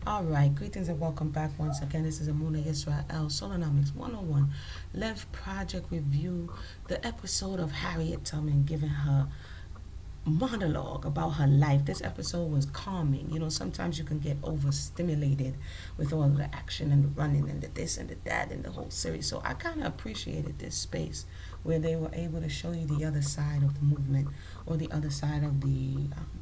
All right, greetings and welcome back once again. This is Amuna Israel Solonomics 101 Lev Project Review, the episode of Harriet Tubman giving her monologue about her life. This episode was calming. You know, sometimes you can get overstimulated with all of the action and the running and the this and the that and the whole series. So I kind of appreciated this space where they were able to show you the other side of the movement or the other side of the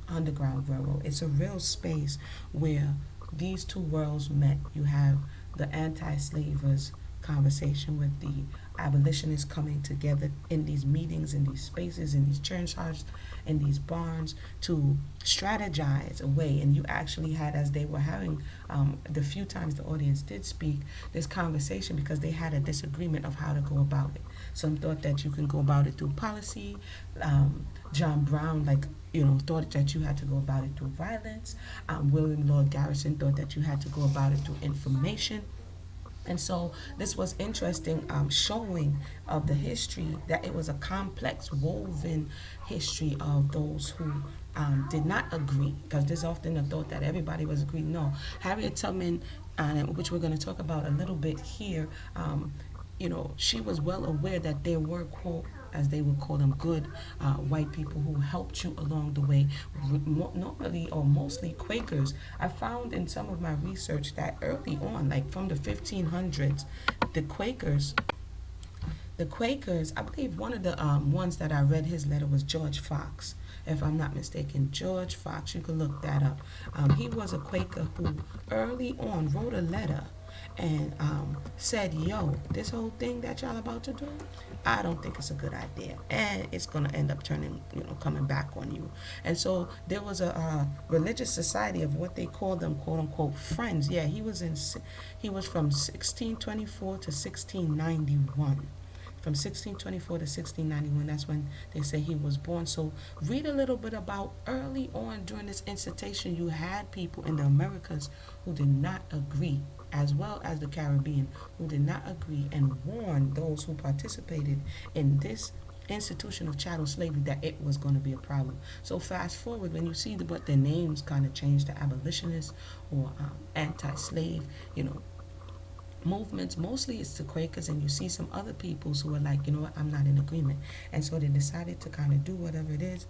Underground Railroad. It's a real space where these two worlds met. You have the anti-slavers conversation with the abolitionists coming together in these meetings, in these spaces, in these church houses, in these barns to strategize a way. And you actually had, as they were having the few times the audience did speak, this conversation because they had a disagreement of how to go about it. Some thought that you can go about it through policy. John Brown, thought that you had to go about it through violence. William Lord Garrison thought that you had to go about it through information. And so this was interesting, showing of the history that it was a complex, woven history of those who did not agree, because there's often a thought that everybody was agreeing. No, Harriet Tubman, which we're going to talk about a little bit here, she was well aware that there were, quote, as they would call them, good white people who helped you along the way, normally or mostly Quakers. I found in some of my research that early on, like from the 1500s, the Quakers, I believe one of the ones that I read his letter was George Fox, if I'm not mistaken. George Fox, you can look that up. He was a Quaker who early on wrote a letter and said, yo, this whole thing that y'all about to do, I don't think it's a good idea, and it's going to end up coming back on you. And so there was a religious society of what they called them, quote unquote, friends. Yeah, he was from 1624 to 1691. From 1624 to 1691, that's when they say he was born. So read a little bit about early on during this institution, you had people in the Americas who did not agree, as well as the Caribbean, who did not agree and warned those who participated in this institution of chattel slavery that it was going to be a problem. So fast forward, when you see what their names kind of changed to abolitionists or anti-slave, movements, mostly it's the Quakers, and you see some other peoples who are like, you know what, I'm not in agreement. And so they decided to kind of do whatever it is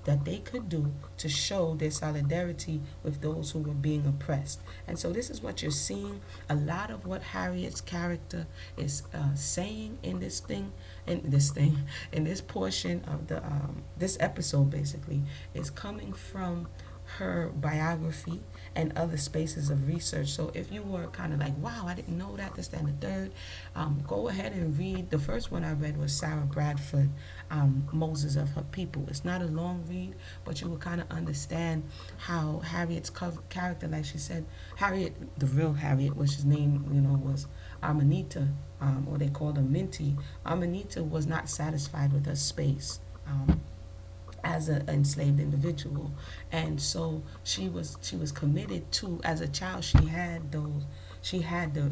that they could do to show their solidarity with those who were being oppressed. And so this is what you're seeing. A lot of what Harriet's character is saying in this portion of the this episode basically is coming from her biography and other spaces of research. So if you were kind of like, wow, I didn't know that, this, that, and the third, go ahead and read. The first one I read was Sarah Bradford, Moses of Her People. It's not a long read, but you will kind of understand how Harriet's character, like she said, Harriet, the real Harriet, which his name, was Amanita, or they called her Minty. Amanita was not satisfied with her space. As an enslaved individual, and so she was committed to, as a child, she had the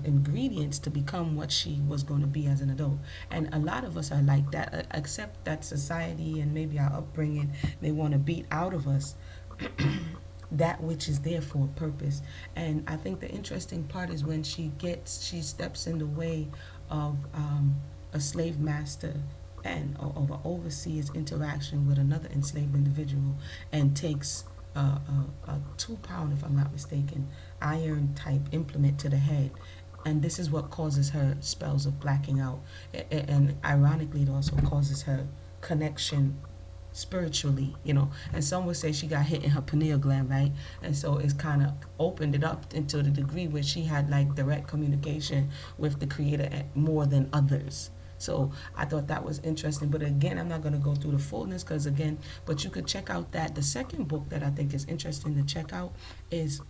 ingredients to become what she was going to be as an adult. And a lot of us are like that, except that society and maybe our upbringing, they want to beat out of us that which is there for a purpose. And I think the interesting part is when she steps in the way of a slave master and of an overseer's interaction with another enslaved individual, and takes a 2 pound, if I'm not mistaken, iron type implement to the head. And this is what causes her spells of blacking out. And ironically, it also causes her connection spiritually, and some would say she got hit in her pineal gland, right? And so it's kind of opened it up into the degree where she had like direct communication with the creator more than others. So I thought that was interesting. But again, I'm not going to go through the fullness but you could check out that. The second book that I think is interesting to check out is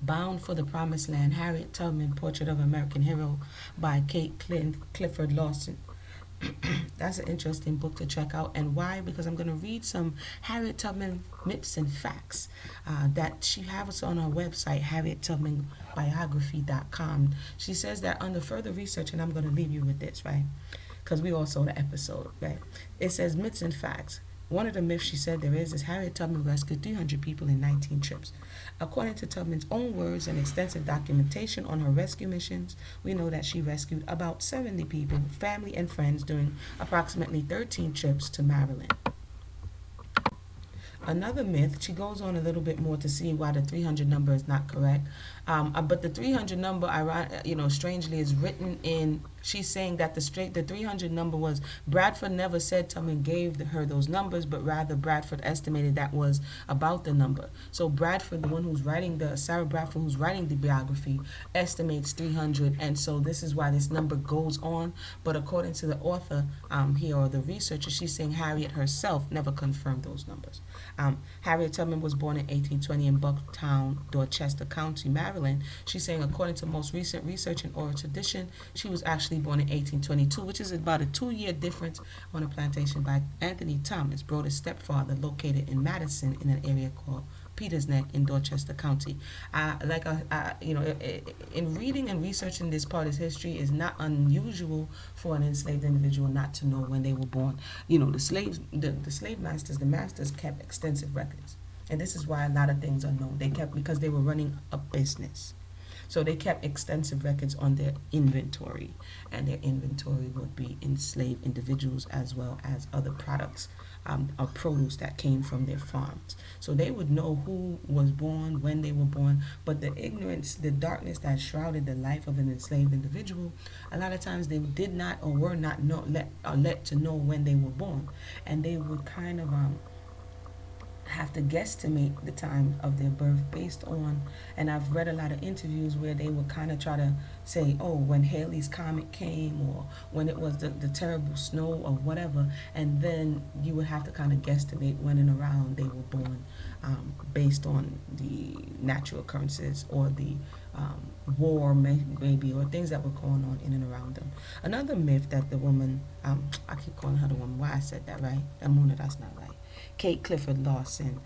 Bound for the Promised Land, Harriet Tubman, Portrait of American Hero by Kate Clifford Lawson. That's an interesting book to check out. And why? Because I'm going to read some Harriet Tubman myths and facts that she has on her website, harriettubmanbiography.com. She says that under further research, and I'm going to leave you with this, right? Because we all saw the episode, right? It says myths and facts. One of the myths she said there is Harriet Tubman rescued 300 people in 19 trips. According to Tubman's own words and extensive documentation on her rescue missions, we know that she rescued about 70 people, family and friends, during approximately 13 trips to Maryland. Another myth, she goes on a little bit more to see why the 300 number is not correct. But the 300 number, strangely, is written in. She's saying that the 300 number was Bradford never said Tubman gave her those numbers, but rather Bradford estimated that was about the number. So Bradford, the one who's writing Sarah Bradford, who's writing the biography, estimates 300, and so this is why this number goes on. But according to the author here, or the researcher, she's saying Harriet herself never confirmed those numbers. Harriet Tubman was born in 1820 in Bucktown, Dorchester County, Maryland. She's saying, according to most recent research and oral tradition, she was actually born in 1822, which is about a 2-year difference, on a plantation by Anthony Thomas, Broder's stepfather, located in Madison, in an area called Peters Neck in Dorchester County. In reading and researching this part of history, is not unusual for an enslaved individual not to know when they were born. The slaves, the slave masters, the masters kept extensive records, and this is why a lot of things are known. They kept, because they were running a business. So they kept extensive records on their inventory, and their inventory would be enslaved individuals as well as other products of produce that came from their farms. So they would know who was born, when they were born, but the ignorance, the darkness that shrouded the life of an enslaved individual, a lot of times they did not or were not let to know when they were born, and they would kind of have to guesstimate the time of their birth based on, and I've read a lot of interviews where they would kind of try to say, oh, when Halley's Comet came, or when it was the terrible snow or whatever, and then you would have to kind of guesstimate when and around they were born, based on the natural occurrences or the war maybe, or things that were going on in and around them. Another myth that the woman, I keep calling her the woman, why I said that, right? Amuna, that's not right. Kate Clifford Lawson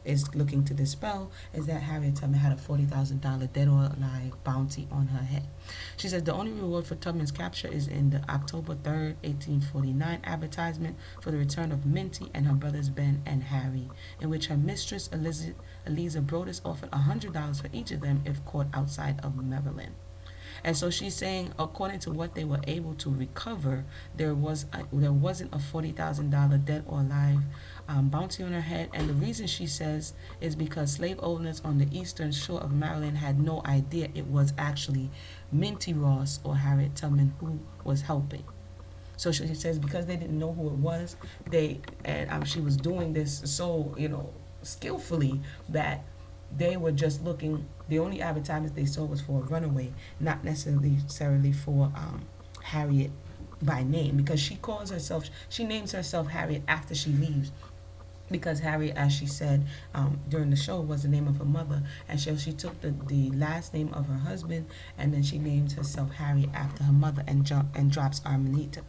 is looking to dispel, is that Harriet Tubman had a $40,000 dead or alive bounty on her head. She says the only reward for Tubman's capture is in the October 3rd, 1849 advertisement for the return of Minty and her brothers Ben and Harry, in which her mistress Eliza Brodess offered $100 for each of them if caught outside of Maryland. And so she's saying, according to what they were able to recover, there wasn't a $40,000 dead or alive bounty on her head. And the reason, she says, is because slave owners on the eastern shore of Maryland had no idea it was actually Minty Ross or Harriet Tubman who was helping. So she says because they didn't know who it was, she was doing this so skillfully that they were just looking. The only advertisement they saw was for a runaway, not necessarily for Harriet by name, because she names herself Harriet after she leaves, because Harriet, as she said during the show, was the name of her mother, and she took the last name of her husband, and then she names herself Harriet after her mother, and drops Armanita.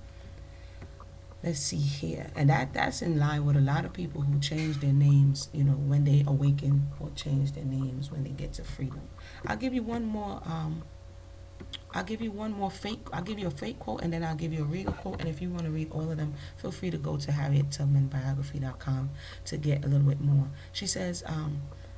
Let's see here, and that's in line with a lot of people who change their names, when they awaken, or change their names when they get to freedom. I'll give you one more. I'll give you a fake quote, and then I'll give you a real quote. And if you want to read all of them, feel free to go to HarrietTubmanBiography.com to get a little bit more. She says,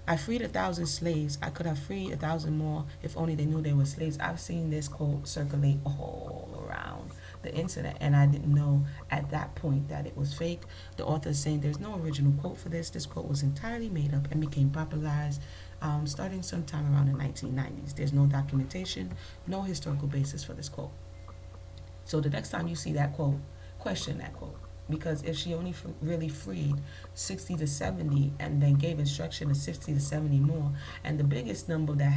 I freed 1,000 slaves. I could have freed 1,000 more if only they knew they were slaves. I've seen this quote circulate all around the internet, and I didn't know at that point that it was fake. The author is saying there's no original quote for this. This quote was entirely made up and became popularized starting sometime around the 1990s. There's no documentation, no historical basis for this quote. So the next time you see that quote, question that quote. Because if she only really freed 60 to 70 and then gave instruction of 60 to 70 more, and the biggest number that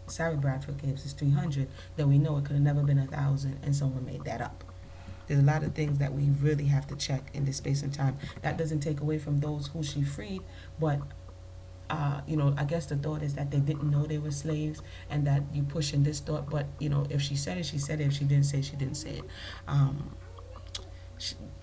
Sarah Bradford gave is 300, then we know it could have never been 1,000, and someone made that up. There's a lot of things that we really have to check in this space and time. That doesn't take away from those who she freed, but I guess the thought is that they didn't know they were slaves, and that you push in this thought. But if she said it, she said it. If she didn't say it, she didn't say it.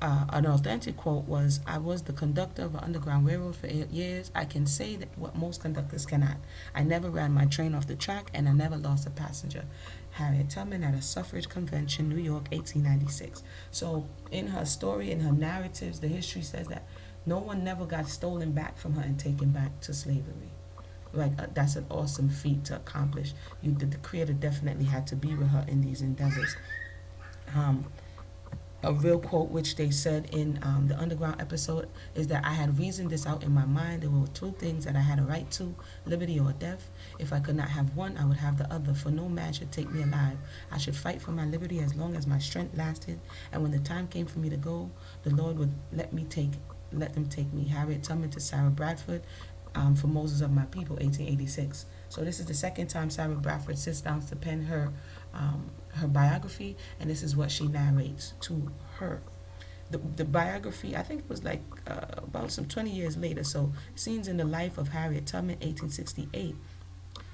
An authentic quote was, "I was the conductor of an underground railroad for 8 years. I can say that what most conductors cannot. I never ran my train off the track, and I never lost a passenger." Harriet Tubman at a suffrage convention, New York, 1896. So, in her story, in her narratives, the history says that no one never got stolen back from her and taken back to slavery. Like, that's an awesome feat to accomplish. The creator definitely had to be with her in these endeavors. Um, a real quote which they said in the underground episode is that I had reasoned this out in my mind. There were two things that I had a right to, liberty or death. If I could not have one, I would have the other, for no man should take me alive. I should fight for my liberty as long as my strength lasted, and when the time came for me to go, the Lord would let them take me. Harriet Tubman to Sarah Bradford, for Moses of My People, 1886. So this is the second time Sarah Bradford sits down to pen her biography, and this is what she narrates to her. The biography, I think it was like about some 20 years later. So, scenes in the life of Harriet Tubman, 1868.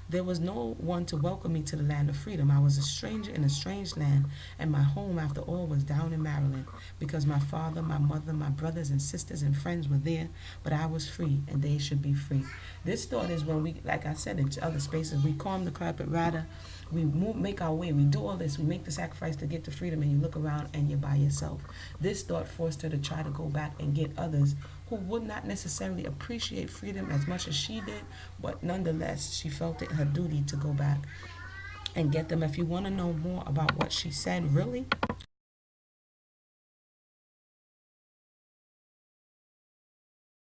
There was no one to welcome me to the land of freedom. I was a stranger in a strange land, and my home, after all, was down in Maryland, because my father, my mother, my brothers and sisters and friends were there, but I was free, and they should be free. This thought is when we, like I said, in other spaces, we calm the carpet rather, we make our way, we do all this, we make the sacrifice to get to freedom, and you look around and you're by yourself. This thought forced her to try to go back and get others who would not necessarily appreciate freedom as much as she did, but nonetheless, she felt it her duty to go back and get them. If you want to know more about what she said, really,